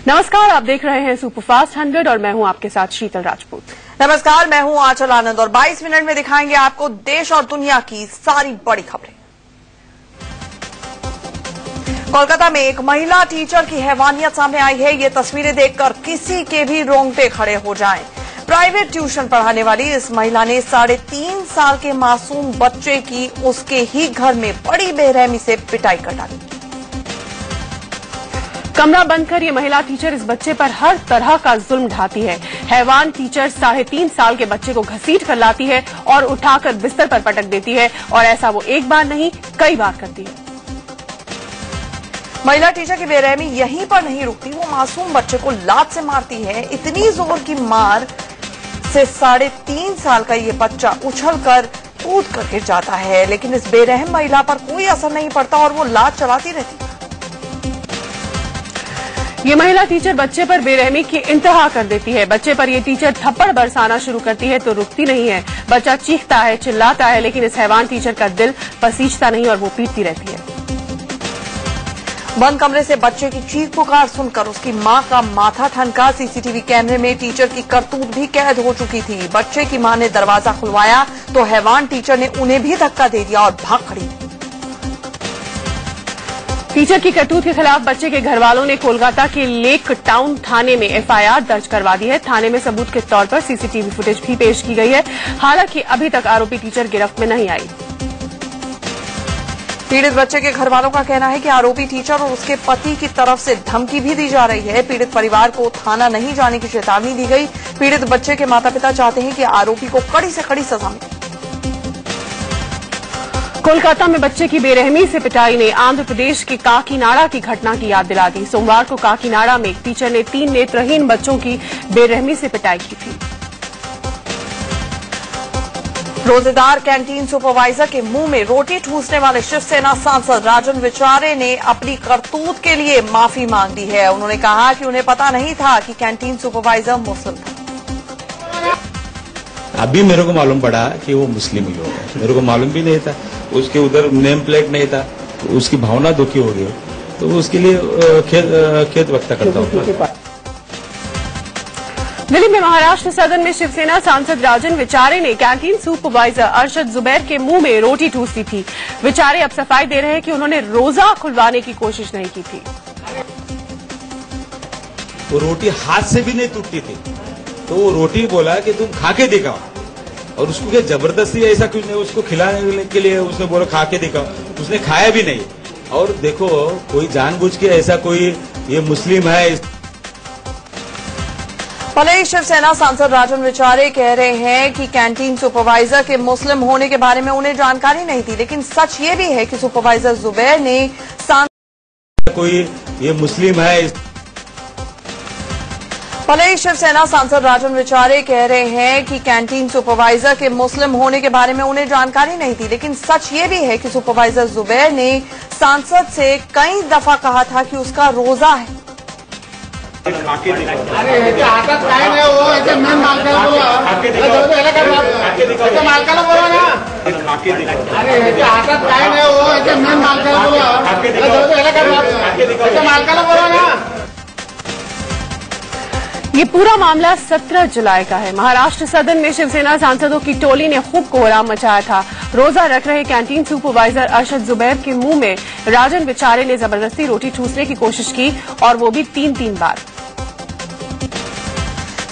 नमस्कार, आप देख रहे हैं सुपरफास्ट 100 और मैं हूं आपके साथ शीतल राजपूत। नमस्कार, मैं हूं आंचल आनंद और 22 मिनट में दिखाएंगे आपको देश और दुनिया की सारी बड़ी खबरें। कोलकाता में एक महिला टीचर की हैवानियत सामने आई है। ये तस्वीरें देखकर किसी के भी रोंगटे खड़े हो जाएं। प्राइवेट ट्यूशन पढ़ाने वाली इस महिला ने 3.5 साल के मासूम बच्चे की उसके ही घर में बड़ी बेरहमी से पिटाई कर डाली। कमरा बंद कर ये महिला टीचर इस बच्चे पर हर तरह का जुल्म ढाती है। हैवान टीचर 3.5 साल के बच्चे को घसीट कर लाती है और उठाकर बिस्तर पर पटक देती है, और ऐसा वो एक बार नहीं कई बार करती है। महिला टीचर की बेरहमी यहीं पर नहीं रुकती, वो मासूम बच्चे को लात से मारती है। इतनी जोर की मार से 3.5 साल का ये बच्चा उछलकर कूद कर गिर जाता है, लेकिन इस बेरहम महिला पर कोई असर नहीं पड़ता और वो लात चलाती रहती है। ये महिला टीचर बच्चे पर बेरहमी की इंतहा कर देती है। बच्चे पर ये टीचर थप्पड़ बरसाना शुरू करती है तो रुकती नहीं है। बच्चा चीखता है, चिल्लाता है, लेकिन इस हैवान टीचर का दिल पसीजता नहीं और वो पीटती रहती है। बंद कमरे से बच्चे की चीख पुकार सुनकर उसकी मां का माथा ठनका। सीसीटीवी कैमरे में टीचर की करतूत भी कैद हो चुकी थी। बच्चे की मां ने दरवाजा खुलवाया तो हैवान टीचर ने उन्हें भी धक्का दे दिया और भाग खड़ी। टीचर की करतूत के खिलाफ बच्चे के घर वालों ने कोलकाता के लेक टाउन थाने में एफआईआर दर्ज करवा दी है। थाने में सबूत के तौर पर सीसीटीवी फुटेज भी पेश की गई है। हालांकि अभी तक आरोपी टीचर गिरफ्त में नहीं आई। पीड़ित बच्चे के घर वालों का कहना है कि आरोपी टीचर और उसके पति की तरफ से धमकी भी दी जा रही है। पीड़ित परिवार को थाना नहीं जाने की चेतावनी दी गई। पीड़ित बच्चे के माता पिता चाहते हैं कि आरोपी को कड़ी से कड़ी सजा मिले। कोलकाता में बच्चे की बेरहमी से पिटाई ने आंध्र प्रदेश के काकीनाडा की घटना की याद दिला दी। सोमवार को काकीनाडा में एक टीचर ने 3 नेत्रहीन बच्चों की बेरहमी से पिटाई की थी। रोजेदार कैंटीन सुपरवाइजर के मुंह में रोटी ठूसने वाले शिवसेना सांसद राजन विचारे ने अपनी करतूत के लिए माफी मांग ली है। उन्होंने कहा कि उन्हें पता नहीं था कि कैंटीन सुपरवाइजर मुस्लिम था। अभी मेरे को मालूम पड़ा कि वो मुस्लिम ही लोग हैं। मेरे को मालूम भी नहीं था, उसके उधर नेम प्लेट नहीं था। उसकी भावना दुखी हो गई, तो उसके लिए खेद व्यक्त करता हूँ। दिल्ली में महाराष्ट्र सदन में शिवसेना सांसद राजन विचारे ने कैंटीन सुपरवाइजर अरशद जुबैर के मुंह में रोटी ठूस दी थी। विचारे अब सफाई दे रहे हैं कि उन्होंने रोजा खुलवाने की कोशिश नहीं की थी। वो रोटी हाथ से भी नहीं टूटती थी, तो वो रोटी बोला कि तुम खा के दिखाओ, और उसको क्या जबरदस्ती ऐसा कुछ नहीं, उसको खिलाने के लिए उसने बोला खा के दिखाओ। उसने खाया भी नहीं। और देखो, कोई जानबूझ के ऐसा कोई ये मुस्लिम है। भले ही शिवसेना सांसद राजन विचारे कह रहे हैं कि कैंटीन सुपरवाइजर के मुस्लिम होने के बारे में उन्हें जानकारी नहीं थी, लेकिन सच ये भी है कि सुपरवाइजर जुबैर ने कोई ये मुस्लिम है। भले ही शिवसेना सांसद राजन विचारे कह रहे हैं कि कैंटीन सुपरवाइजर के मुस्लिम होने के बारे में उन्हें जानकारी नहीं थी, लेकिन सच ये भी है कि सुपरवाइजर जुबैर ने सांसद से कई दफा कहा था कि उसका रोजा है। ये पूरा मामला 17 जुलाई का है। महाराष्ट्र सदन में शिवसेना सांसदों की टोली ने खूब कोहराम मचाया था। रोजा रख रहे कैंटीन सुपरवाइजर अरशद जुबैर के मुंह में राजन विचारे ने जबरदस्ती रोटी ठूसने की कोशिश की, और वो भी 3 बार।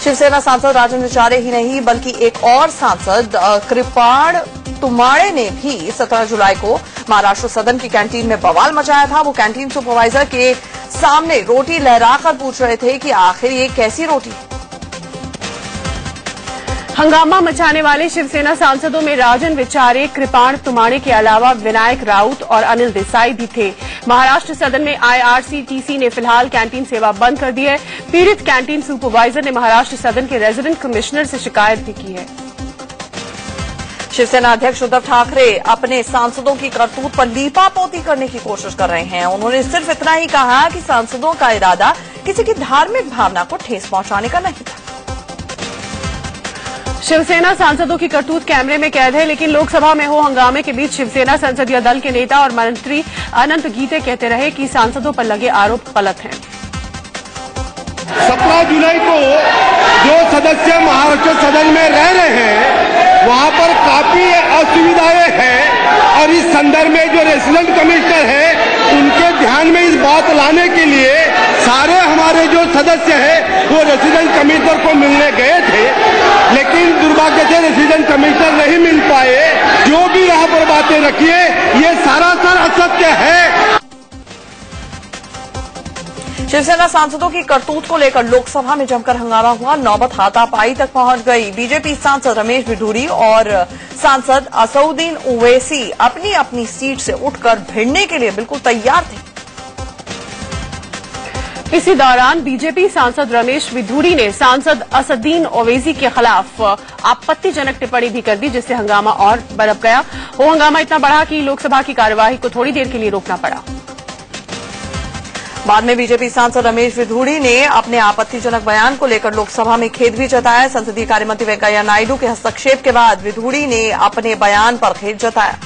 शिवसेना सांसद राजन विचारे ही नहीं, बल्कि एक और सांसद कृपाण तुमाड़े ने भी 17 जुलाई को महाराष्ट्र सदन की कैंटीन में बवाल मचाया था। वो कैंटीन सुपरवाइजर के सामने रोटी लहराकर पूछ रहे थे कि आखिर ये कैसी रोटी है। हंगामा मचाने वाले शिवसेना सांसदों में राजन विचारे, कृपाण तुमाड़े के अलावा विनायक राउत और अनिल देसाई भी थे। महाराष्ट्र सदन में आईआरसीटीसी ने फिलहाल कैंटीन सेवा बंद कर दी है। पीड़ित कैंटीन सुपरवाइजर ने महाराष्ट्र सदन के रेजिडेंट कमिश्नर से शिकायत भी की है। शिवसेना अध्यक्ष उद्धव ठाकरे अपने सांसदों की करतूत पर लीपापोती करने की कोशिश कर रहे हैं। उन्होंने सिर्फ इतना ही कहा कि सांसदों का इरादा किसी की धार्मिक भावना को ठेस पहुंचाने का नहीं था। शिवसेना सांसदों की करतूत कैमरे में कैद है, लेकिन लोकसभा में हो हंगामे के बीच शिवसेना संसदीय दल के नेता और मंत्री अनंत गीते कहते रहे कि सांसदों पर लगे आरोप गलत हैं। 17 जुलाई को जो सदस्य महाराष्ट्र सदन में रह रहे हैं वहां पर काफी असुविधाएं हैं और इस संदर्भ में जो रेसिडेंट कमिश्नर है उनके ध्यान में इस बात लाने के लिए सारे हमारे जो सदस्य हैं वो रेसिडेंट कमिश्नर को मिलने गए थे, लेकिन दुर्भाग्य से रेसिडेंट कमिश्नर नहीं मिल पाए। जो भी यहाँ पर बातें रखी है ये सरासर असत्य है। शिवसेना सांसदों की करतूत को लेकर लोकसभा में जमकर हंगामा हुआ। नौबत हाथापाई तक पहुंच गई। बीजेपी सांसद रमेश बिधूरी और सांसद असदुद्दीन ओवैसी अपनी अपनी सीट से उठकर भिड़ने के लिए बिल्कुल तैयार थे। इसी दौरान बीजेपी सांसद रमेश बिधूरी ने सांसद असदुद्दीन ओवैसी के खिलाफ आपत्तिजनक टिप्पणी भी कर दी, जिससे हंगामा और बरप गया। वो हंगामा इतना बढ़ा कि लोकसभा की कार्यवाही को थोड़ी देर के लिए रोकना पड़ा। बाद में बीजेपी सांसद रमेश बिधूरी ने अपने आपत्तिजनक बयान को लेकर लोकसभा में खेद भी जताया। संसदीय कार्यमंत्री वेंकैया नायडू के हस्तक्षेप के बाद बिधूरी ने अपने बयान पर खेद जताया।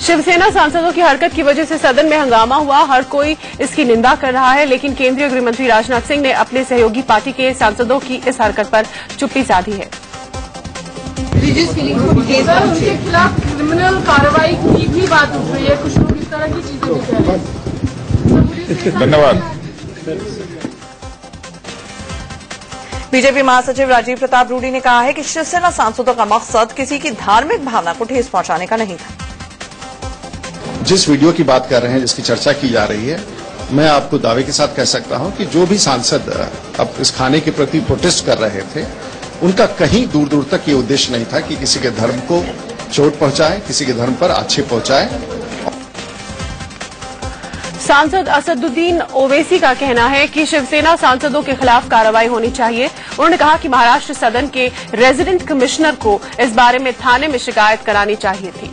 शिवसेना सांसदों की हरकत की वजह से सदन में हंगामा हुआ। हर कोई इसकी निंदा कर रहा है, लेकिन केंद्रीय गृह मंत्री राजनाथ सिंह ने अपने सहयोगी पार्टी के सांसदों की इस हरकत पर चुप्पी साधी है। उनके खिलाफ क्रिमिनल कार्रवाई की भी बात उठ रही है, कुछ लोग इस तरह की चीजें भी कह रहे हैं। धन्यवाद। बीजेपी महासचिव राजीव प्रताप रूडी ने कहा है कि शिवसेना सांसदों का मकसद किसी की धार्मिक भावना को ठेस पहुंचाने का नहीं था। जिस वीडियो की बात कर रहे हैं, जिसकी चर्चा की जा रही है, मैं आपको दावे के साथ कह सकता हूं कि जो भी सांसद अब इस खाने के प्रति प्रोटेस्ट कर रहे थे, उनका कहीं दूर दूर तक ये उद्देश्य नहीं था कि किसी के धर्म को चोट पहुंचाए, किसी के धर्म पर आक्षेप पहुंचाए। सांसद असदुद्दीन ओवैसी का कहना है कि शिवसेना सांसदों के खिलाफ कार्रवाई होनी चाहिए। उन्होंने कहा कि महाराष्ट्र सदन के रेजिडेंट कमिश्नर को इस बारे में थाने में शिकायत करानी चाहिए थी।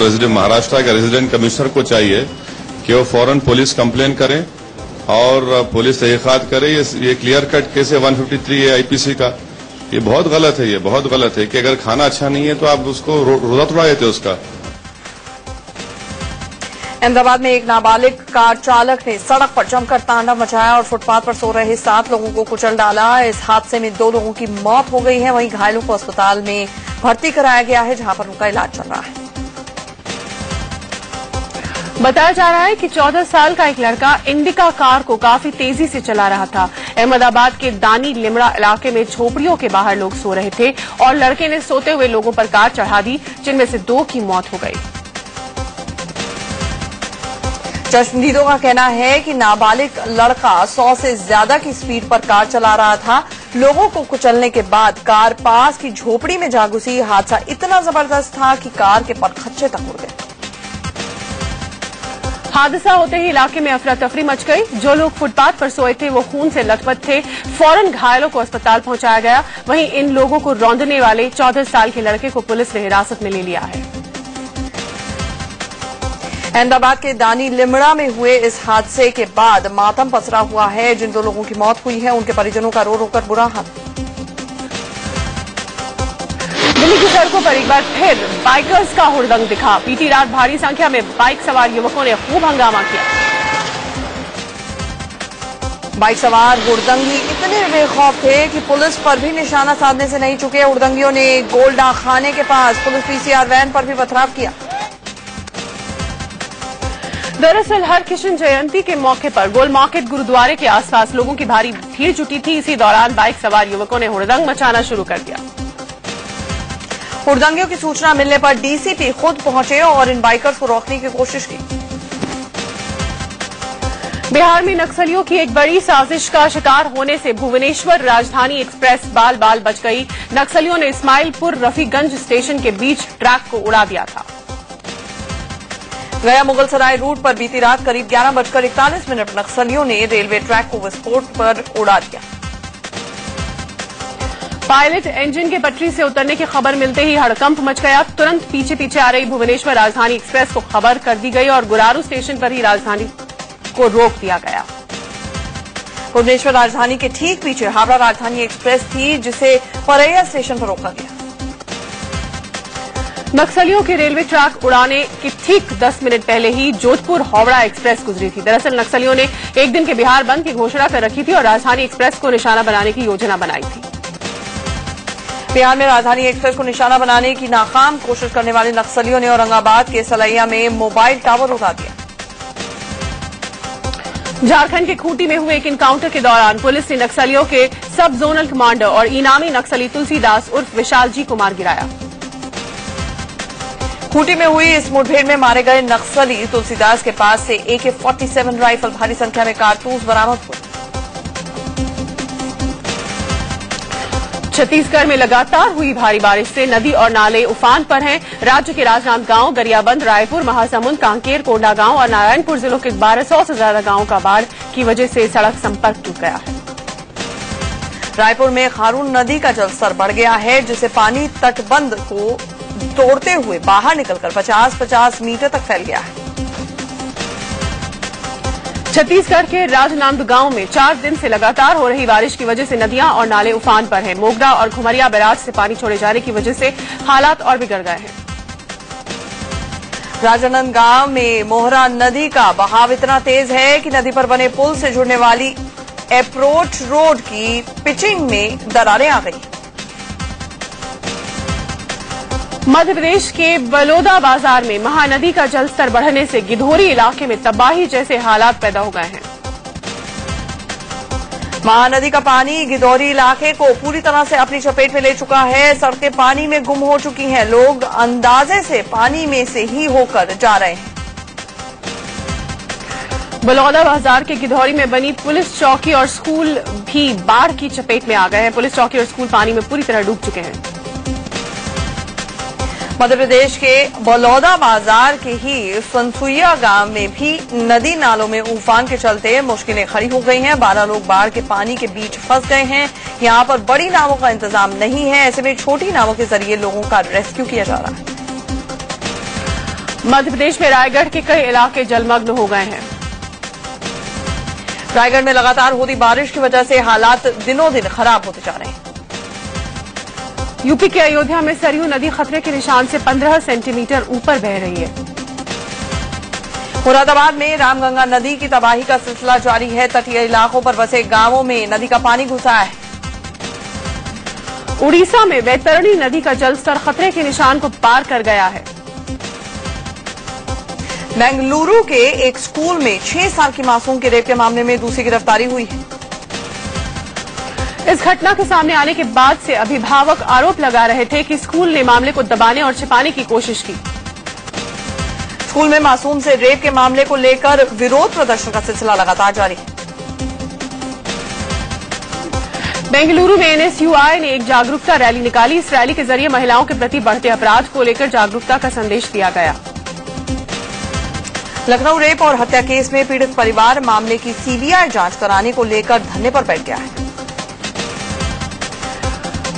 महाराष्ट्र के रेजिडेंट कमिश्नर को चाहिए कि वो फौरन पुलिस कंप्लेन करें और पुलिस तहकीकात करे। ये क्लियर कट केस है 153 है आईपीसी का। ये बहुत गलत है, ये बहुत गलत है कि अगर खाना अच्छा नहीं है तो आप उसको रोजा थोड़ा देते उसका। अहमदाबाद में एक नाबालिग कार चालक ने सड़क पर जमकर तांडव मचाया और फुटपाथ पर सो रहे 7 लोगों को कुचल डाला। इस हादसे में 2 लोगों की मौत हो गई है, वहीं घायलों को अस्पताल में भर्ती कराया गया है, जहां पर उनका इलाज चल रहा है। बताया जा रहा है कि 14 साल का एक लड़का इंडिका कार को काफी तेजी से चला रहा था। अहमदाबाद के दानी लिमड़ा इलाके में झोपड़ियों के बाहर लोग सो रहे थे और लड़के ने सोते हुए लोगों पर कार चढ़ा दी, जिनमें से 2 की मौत हो गई। चश्मदीदों का कहना है कि नाबालिग लड़का 100 से ज्यादा की स्पीड पर कार चला रहा था। लोगों को कुचलने के बाद कार पास की झोपड़ी में जा घुसी। हादसा इतना जबरदस्त था कि कार के परखच्चे तक उड़ गए। हादसा होते ही इलाके में अफरा तफरी मच गई। जो लोग फुटपाथ पर सोए थे वो खून से लथपथ थे। फौरन घायलों को अस्पताल पहुंचाया गया। वहीं इन लोगों को रौंदने वाले 14 साल के लड़के को पुलिस ने हिरासत में ले लिया है। अहमदाबाद के दानी लिमड़ा में हुए इस हादसे के बाद मातम पसरा हुआ है। जिन 2 लोगों की मौत हुई है उनके परिजनों का रो रो कर बुरा हाल। दिल्ली की सड़कों पर एक बार फिर बाइकर्स का हुड़दंग दिखा। बीती रात भारी संख्या में बाइक सवार युवकों ने खूब हंगामा किया। बाइक सवार हुड़दंगी इतने बेखौफ थे कि पुलिस पर भी निशाना साधने से नहीं चुके। हुड़दंगियों ने गोल्डा खाने के पास पुलिस पीसीआर वैन पर भी पथराव किया। दरअसल हरकिशन जयंती के मौके पर गोल मार्केट गुरुद्वारे के आसपास लोगों की भारी भीड़ जुटी थी। इसी दौरान बाइक सवार युवकों ने हुड़दंग मचाना शुरू कर दिया। हुड़दंगियों की सूचना मिलने पर डीसीपी खुद पहुंचे और इन बाइकर्स को रोकने की कोशिश की। बिहार में नक्सलियों की एक बड़ी साजिश का शिकार होने से भुवनेश्वर राजधानी एक्सप्रेस बाल बाल बच गई। नक्सलियों ने इस्माइलपुर रफीगंज स्टेशन के बीच ट्रैक को उड़ा दिया था। गया मुगलसराय रूट पर बीती रात करीब 11:41 नक्सलियों ने रेलवे ट्रैक को विस्फोट पर उड़ा दिया। पायलट इंजन के पटरी से उतरने की खबर मिलते ही हड़कंप मच गया। तुरंत पीछे पीछे आ रही भुवनेश्वर राजधानी एक्सप्रेस को खबर कर दी गई और गुरारू स्टेशन पर ही राजधानी को रोक दिया गया। भुवनेश्वर राजधानी के ठीक पीछे हावड़ा राजधानी एक्सप्रेस थी, जिसे परैया स्टेशन पर रोका गया। नक्सलियों के रेलवे ट्रैक उड़ाने के ठीक 10 मिनट पहले ही जोधपुर हावड़ा एक्सप्रेस गुजरी थी। दरअसल नक्सलियों ने एक दिन के बिहार बंद की घोषणा कर रखी थी और राजधानी एक्सप्रेस को निशाना बनाने की योजना बनाई थी। बिहार में राजधानी एक्सप्रेस को निशाना बनाने की नाकाम कोशिश करने वाले नक्सलियों ने औरंगाबाद के सलैया में मोबाइल टावर उड़ा दिया। झारखंड के खूंटी में हुए एक इनकाउंटर के दौरान पुलिस ने नक्सलियों के सब जोनल कमांडर और इनामी नक्सली तुलसीदास उर्फ विशाल जी को मार गिराया। खूंटी में हुई इस मुठभेड़ में मारे गए नक्सली तुलसीदास के पास से AK-47 राइफल, भारी संख्या में कारतूस बरामद हुए। छत्तीसगढ़ में लगातार हुई भारी बारिश से नदी और नाले उफान पर हैं। राज्य के राजनांदगांव, गरियाबंद, रायपुर, महासमुंद, कांकेर, कोंडागांव और नारायणपुर जिलों के 1200 से ज्यादा गांवों का बाढ़ की वजह से सड़क संपर्क टूट गया है। रायपुर में खारून नदी का जलस्तर बढ़ गया है, जिससे पानी तटबंध को तोड़ते हुए बाहर निकलकर 50-50 मीटर तक फैल गया है। छत्तीसगढ़ के राजनांदगांव में 4 दिन से लगातार हो रही बारिश की वजह से नदियां और नाले उफान पर हैं। मोगरा और घुमरिया बैराज से पानी छोड़े जाने की वजह से हालात और बिगड़ गए हैं। राजनांदगांव में मोहरा नदी का बहाव इतना तेज है कि नदी पर बने पुल से जुड़ने वाली अप्रोच रोड की पिचिंग में दरारें आ गई। मध्य प्रदेश के बलौदा बाजार में महानदी का जलस्तर बढ़ने से गिधौरी इलाके में तबाही जैसे हालात पैदा हो गए हैं। महानदी का पानी गिधौरी इलाके को पूरी तरह से अपनी चपेट में ले चुका है। सड़कें पानी में गुम हो चुकी हैं। लोग अंदाजे से पानी में से ही होकर जा रहे हैं। बलौदा बाजार के गिधौरी में बनी पुलिस चौकी और स्कूल भी बाढ़ की चपेट में आ गए हैं। पुलिस चौकी और स्कूल पानी में पूरी तरह डूब चुके हैं। मध्य प्रदेश के बलौदा बाजार के ही फनसुइया गांव में भी नदी नालों में उफान के चलते मुश्किलें खड़ी हो गई हैं। 12 लोग बाढ़ के पानी के बीच फंस गए हैं। यहां पर बड़ी नावों का इंतजाम नहीं है। ऐसे में छोटी नावों के जरिए लोगों का रेस्क्यू किया जा रहा है। मध्य प्रदेश में रायगढ़ के कई इलाके जलमग्न हो गए हैं। रायगढ़ में लगातार होती बारिश की वजह से हालात दिनों दिन खराब होते जा रहे हैं। यूपी के अयोध्या में सरयू नदी खतरे के निशान से 15 सेंटीमीटर ऊपर बह रही है। मुरादाबाद में रामगंगा नदी की तबाही का सिलसिला जारी है। तटीय इलाकों पर बसे गांवों में नदी का पानी घुसा है। उड़ीसा में वैतरणी नदी का जलस्तर खतरे के निशान को पार कर गया है। बेंगलुरु के एक स्कूल में 6 साल की मासूम के रेप के मामले में दूसरी गिरफ्तारी हुई है। इस घटना के सामने आने के बाद से अभिभावक आरोप लगा रहे थे कि स्कूल ने मामले को दबाने और छिपाने की कोशिश की। स्कूल में मासूम से रेप के मामले को लेकर विरोध प्रदर्शन का सिलसिला लगातार जारी है। बेंगलुरु में NSUI ने एक जागरूकता रैली निकाली। इस रैली के जरिए महिलाओं के प्रति बढ़ते अपराध को लेकर जागरूकता का संदेश दिया गया। लखनऊ रेप और हत्या केस में पीड़ित परिवार मामले की CBI जांच कराने को लेकर धरने पर बैठ गया है।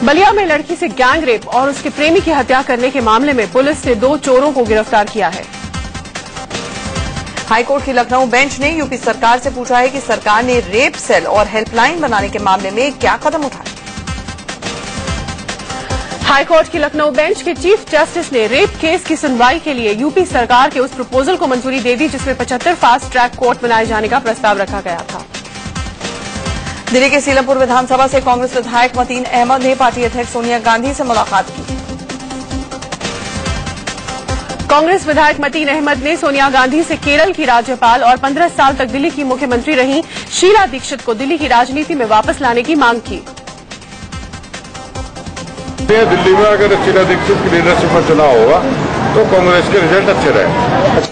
बलिया में लड़की से गैंग रेप और उसके प्रेमी की हत्या करने के मामले में पुलिस ने 2 चोरों को गिरफ्तार किया है। हाईकोर्ट की लखनऊ बेंच ने यूपी सरकार से पूछा है कि सरकार ने रेप सेल और हेल्पलाइन बनाने के मामले में क्या कदम उठाए। हाईकोर्ट की लखनऊ बेंच के चीफ जस्टिस ने रेप केस की सुनवाई के लिए यूपी सरकार के उस प्रपोजल को मंजूरी दे दी जिसमें 75 फास्ट ट्रैक कोर्ट बनाए जाने का प्रस्ताव रखा गया था। दिल्ली के सीलमपुर विधानसभा से कांग्रेस विधायक मतीन अहमद ने पार्टी अध्यक्ष सोनिया गांधी से मुलाकात की। कांग्रेस विधायक मतीन अहमद ने सोनिया गांधी से केरल की राज्यपाल और 15 साल तक दिल्ली की मुख्यमंत्री रही शीला दीक्षित को दिल्ली की राजनीति में वापस लाने की मांग की। दिल्ली में अगर शीला दीक्षित की लीडरशिप में चुनाव होगा तो कांग्रेस के रिजल्ट अच्छे रहे।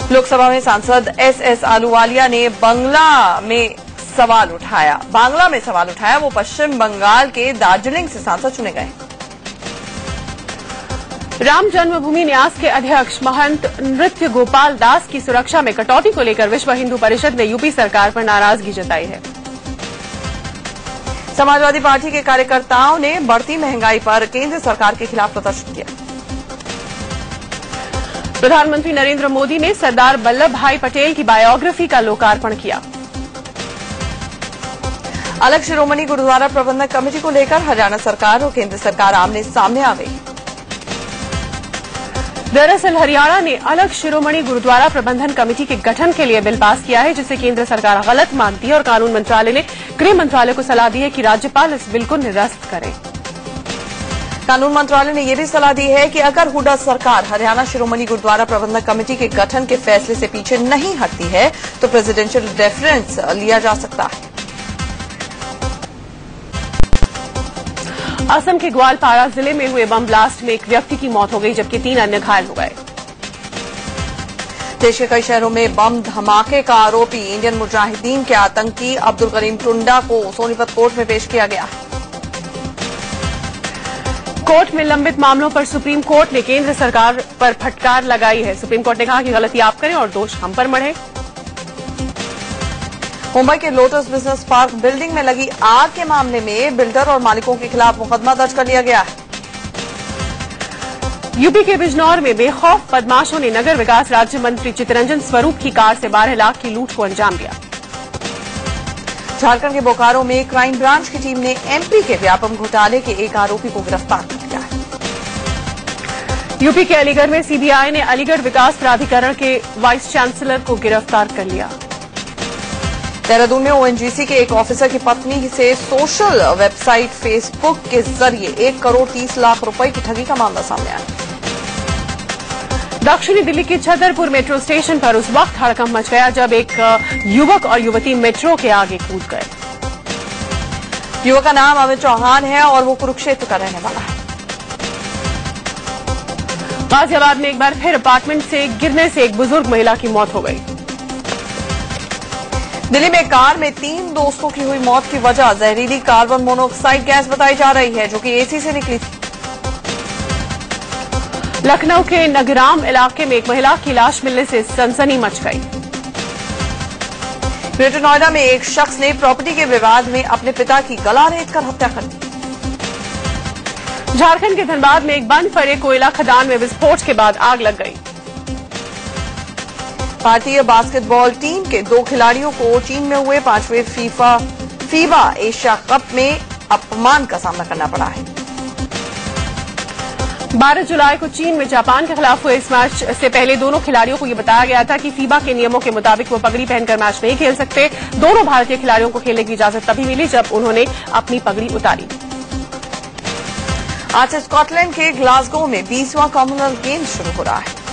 लोकसभा में सांसद SS आलूवालिया ने बांग्ला में सवाल उठाया। वो पश्चिम बंगाल के दार्जिलिंग से सांसद चुने गए। राम जन्मभूमि न्यास के अध्यक्ष महंत नृत्य गोपाल दास की सुरक्षा में कटौती को लेकर विश्व हिंदू परिषद ने यूपी सरकार पर नाराजगी जताई है। समाजवादी पार्टी के कार्यकर्ताओं ने बढ़ती महंगाई पर केंद्र सरकार के खिलाफ प्रदर्शन किया। प्रधानमंत्री नरेंद्र मोदी ने सरदार वल्लभ भाई पटेल की बायोग्राफी का लोकार्पण किया। अलग शिरोमणि गुरुद्वारा प्रबंधक कमेटी को लेकर हरियाणा सरकार और केंद्र सरकार आमने सामने आ गई। दरअसल हरियाणा ने अलग शिरोमणि गुरुद्वारा प्रबंधन कमेटी के गठन के लिए बिल पास किया है, जिसे केंद्र सरकार गलत मानती है और कानून मंत्रालय ने गृह मंत्रालय को सलाह दी है कि राज्यपाल इस बिल को निरस्त करे। कानून मंत्रालय ने यह भी सलाह दी है कि अगर हुड्डा सरकार हरियाणा शिरोमणि गुरुद्वारा प्रबंधक कमेटी के गठन के फैसले से पीछे नहीं हटती है तो प्रेसिडेंशियल डेफरेंस लिया जा सकता है। असम के ग्वालपारा जिले में हुए बम ब्लास्ट में एक व्यक्ति की मौत हो गई, जबकि 3 अन्य घायल हो गए। देश के कई शहरों में बम धमाके का आरोपी इंडियन मुजाहिदीन के आतंकी अब्दुल करीम टुंडा को सोनीपत कोर्ट में पेश किया गया। कोर्ट में लंबित मामलों पर सुप्रीम कोर्ट ने केंद्र सरकार पर फटकार लगाई है। सुप्रीम कोर्ट ने कहा कि गलती आप करें और दोष हम पर मढ़े। मुंबई के लोटस बिजनेस पार्क बिल्डिंग में लगी आग के मामले में बिल्डर और मालिकों के खिलाफ मुकदमा दर्ज कर लिया गया है। यूपी के बिजनौर में बेखौफ बदमाशों ने नगर विकास राज्य मंत्री चितरंजन स्वरूप की कार से 12 लाख की लूट को अंजाम दिया। झारखंड के बोकारो में क्राइम ब्रांच की टीम ने एमपी के व्यापम घोटाले के एक आरोपी को गिरफ्तार कर लिया है। यूपी के अलीगढ़ में सीबीआई ने अलीगढ़ विकास प्राधिकरण के वाइस चांसलर को गिरफ्तार कर लिया। देहरादून में ओएनजीसी के एक ऑफिसर की पत्नी से सोशल वेबसाइट फेसबुक के जरिए 1 करोड़ 30 लाख रुपए की ठगी का मामला सामने आया। दक्षिणी दिल्ली के छतरपुर मेट्रो स्टेशन पर उस वक्त हड़कंप मच गया जब एक युवक और युवती मेट्रो के आगे कूद गए। युवक का नाम अमित चौहान है और वो कुरुक्षेत्र का रहने वाला है। गाजियाबाद में एक बार फिर अपार्टमेंट से गिरने से एक बुजुर्ग महिला की मौत हो गई। दिल्ली में कार में 3 दोस्तों की हुई मौत की वजह जहरीली कार्बन मोनोऑक्साइड गैस बताई जा रही है, जो कि एसी से निकली थी। लखनऊ के नगराम इलाके में एक महिला की लाश मिलने से सनसनी मच गई। ग्रेटर नोएडा में एक शख्स ने प्रॉपर्टी के विवाद में अपने पिता की गला रेतकर हत्या कर दी। झारखंड के धनबाद में एक बंद पड़े कोयला खदान में विस्फोट के बाद आग लग गई। भारतीय बास्केटबॉल टीम के 2 खिलाड़ियों को चीन में हुए 5वें फीबा एशिया कप में अपमान का सामना करना पड़ा है। 12 जुलाई को चीन में जापान के खिलाफ हुए इस मैच से पहले दोनों खिलाड़ियों को यह बताया गया था कि फीबा के नियमों के मुताबिक वो पगड़ी पहनकर मैच नहीं खेल सकते। दोनों भारतीय खिलाड़ियों को खेलने की इजाजत तभी मिली जब उन्होंने अपनी पगड़ी उतारी। आज से स्कॉटलैंड के ग्लासगो में 20वां कॉमनवेल्थ गेम्स शुरू हो रहा है।